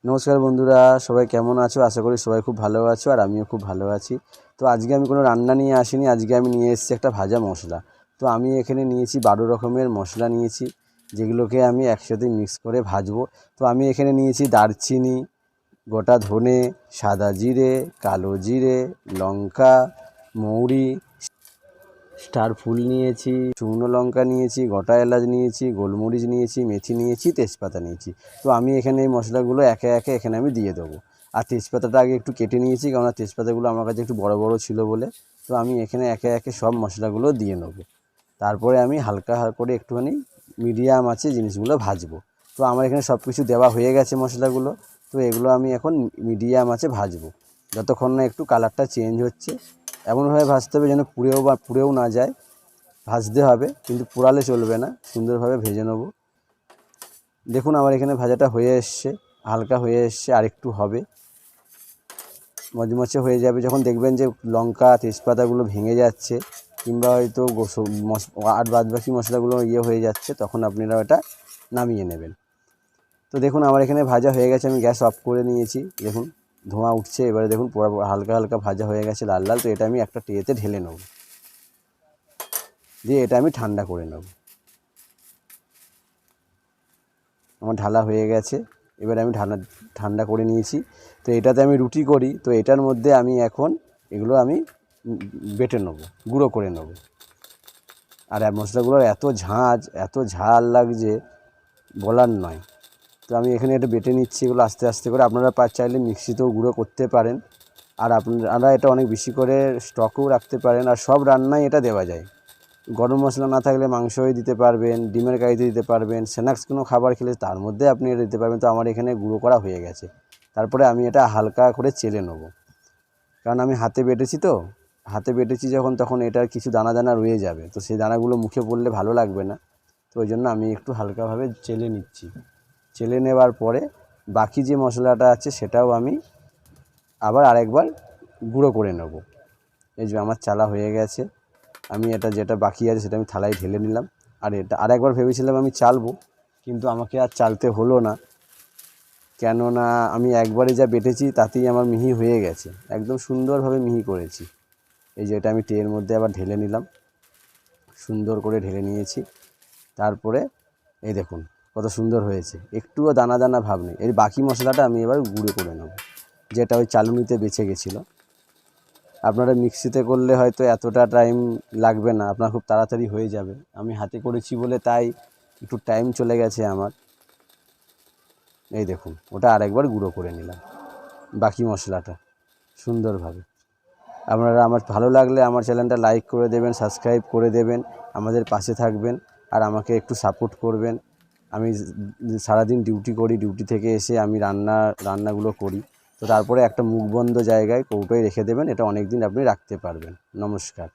নমস্কার বন্ধুরা, সবাই কেমন আছো? আশা করি সবাই খুব ভালো আছো আর আমিও খুব ভালো আছি। তো আজকে আমি কোনো রান্না নিয়ে আসিনি, আজকে আমি নিয়ে এসেছি একটা ভাজা মশলা। তো আমি এখানে নিয়েছি 12 রকমের মশলা নিয়েছি, যেগুলোকে আমি একসাথে মিক্স করে ভাজবো। তো আমি এখানে নিয়েছি দারচিনি, গোটা ধনে, সাদা জিরে, কালো জিরে, লঙ্কা, মৌরি, স্টার ফুল নিয়েছি, শুকনো লঙ্কা নিয়েছি, গোটা এলাচ নিয়েছি, গোলমরিচ নিয়েছি, মেথি নিয়েছি, তেজপাতা নিয়েছি। তো আমি এখানে এই মশলাগুলো একে একে এখানে আমি দিয়ে দেবো। আর তেজপাতাটা আগে একটু কেটে নিয়েছি, কারণ তেজপাতাগুলো আমার কাছে একটু বড় বড় ছিল বলে। তো আমি এখানে একে একে সব মশলাগুলো দিয়ে নেবো। তারপরে আমি হালকা করে একটুখানি মিডিয়াম আছে জিনিসগুলো ভাজবো। তো আমার এখানে সব কিছু দেওয়া হয়ে গেছে মশলাগুলো। তো এগুলো আমি এখন মিডিয়াম আছে ভাজবো, যতক্ষণ না একটু কালারটা চেঞ্জ হচ্ছে। এমনভাবে ভাজতে হবে যেন পুড়েও না যায়। ভাজতে হবে, কিন্তু পোড়ালে চলবে না, সুন্দরভাবে ভেজে নেব। দেখুন আমার এখানে ভাজাটা হয়ে এসছে, হালকা হয়ে এসছে, আর একটু হবে, মচমচে হয়ে যাবে। যখন দেখবেন যে লঙ্কা তেজপাতাগুলো ভেঙে যাচ্ছে, কিংবা হয়তো আর বাদবাকি মশলাগুলো হয়ে যাচ্ছে, তখন আপনারা ওটা নামিয়ে নেবেন। তো দেখুন আমার এখানে ভাজা হয়ে গেছে, আমি গ্যাস অফ করে নিয়েছি। দেখুন ধোঁয়া উঠছে, এবারে দেখুন পুরো হালকা হালকা ভাজা হয়ে গেছে, লাল লাল। তো এটা আমি একটা ট্রেতে ঢেলে নেব, দিয়ে এটা আমি ঠান্ডা করে নেব। আমার ঢালা হয়ে গেছে, এবারে আমি ঠান্ডা করে নিয়েছি। তো এটাতে আমি রুটি করি, তো এটার মধ্যে আমি এখন এগুলো আমি বেটে নেব, গুঁড়ো করে নেব। আর মশলাগুলোর এত ঝাল লাগছে বলার নয়। তো আমি এখানে এটা বেটে নিচ্ছি, এগুলো আস্তে আস্তে করে। আপনারা চাইলে মিক্সিতেও গুঁড়ো করতে পারেন, আর আপনারা এটা অনেক বেশি করে স্টকেও রাখতে পারেন। আর সব রান্নায় এটা দেওয়া যায়। গরম মশলা না থাকলে মাংসই দিতে পারবেন, ডিমের কারিতে দিতে পারবেন, স্ন্যাক্স কোনো খাবার খেলে তার মধ্যে আপনি এটা দিতে পারবেন। তো আমার এখানে গুঁড়ো করা হয়ে গেছে। তারপরে আমি এটা হালকা করে চেলে নেব, কারণ আমি হাতে বেটেছি। তো হাতে বেটেছি যখন, তখন এটার কিছু দানা দানা রয়ে যাবে, তো সেই দানাগুলো মুখে পড়লে ভালো লাগবে না। তো ওই জন্য আমি একটু হালকাভাবে চেলে নিচ্ছি। চেলে নেওয়ার পরে বাকি যে মশলাটা আছে সেটাও আমি আবার আরেকবার গুঁড়ো করে নেব। এই যে আমার চালা হয়ে গেছে, আমি এটা যেটা বাকি আছে সেটা আমি থালায় ঢেলে নিলাম। আর এটা আরেকবার ভেবেছিলাম আমি চালবো, কিন্তু আমাকে আর চালতে হলো না, কেননা আমি একবারে যা বেটেছি তাতেই আমার মিহি হয়ে গেছে, একদম সুন্দরভাবে মিহি করেছি। এই যে এটা আমি ট্রের মধ্যে আবার ঢেলে নিলাম, সুন্দর করে ঢেলে নিয়েছি। তারপরে এই দেখুন কত সুন্দর হয়েছে, একটুও দানা দানা ভাব নেই। এর বাকি মশলাটা আমি এবার গুঁড়ো করে নেব, যেটা ওই চালুনিতে বেঁচে গেছিলো। আপনারা মিক্সিতে করলে হয়তো এতটা টাইম লাগবে না, আপনার খুব তাড়াতাড়ি হয়ে যাবে। আমি হাতে করেছি বলে তাই একটু টাইম চলে গেছে আমার। এই দেখুন ওটা আরেকবার গুঁড়ো করে নিলাম, বাকি মশলাটা সুন্দরভাবে। আপনারা আমার ভালো লাগলে আমার চ্যানেলটা লাইক করে দেবেন, সাবস্ক্রাইব করে দেবেন, আমাদের পাশে থাকবেন আর আমাকে একটু সাপোর্ট করবেন। আমি সারাদিন ডিউটি করি, ডিউটি থেকে এসে আমি রান্নাগুলো করি। তো তারপরে একটা মুখবন্ধ জায়গায় কৌটোয় রেখে দেবেন, এটা অনেক দিন আপনি রাখতে পারবেন। নমস্কার।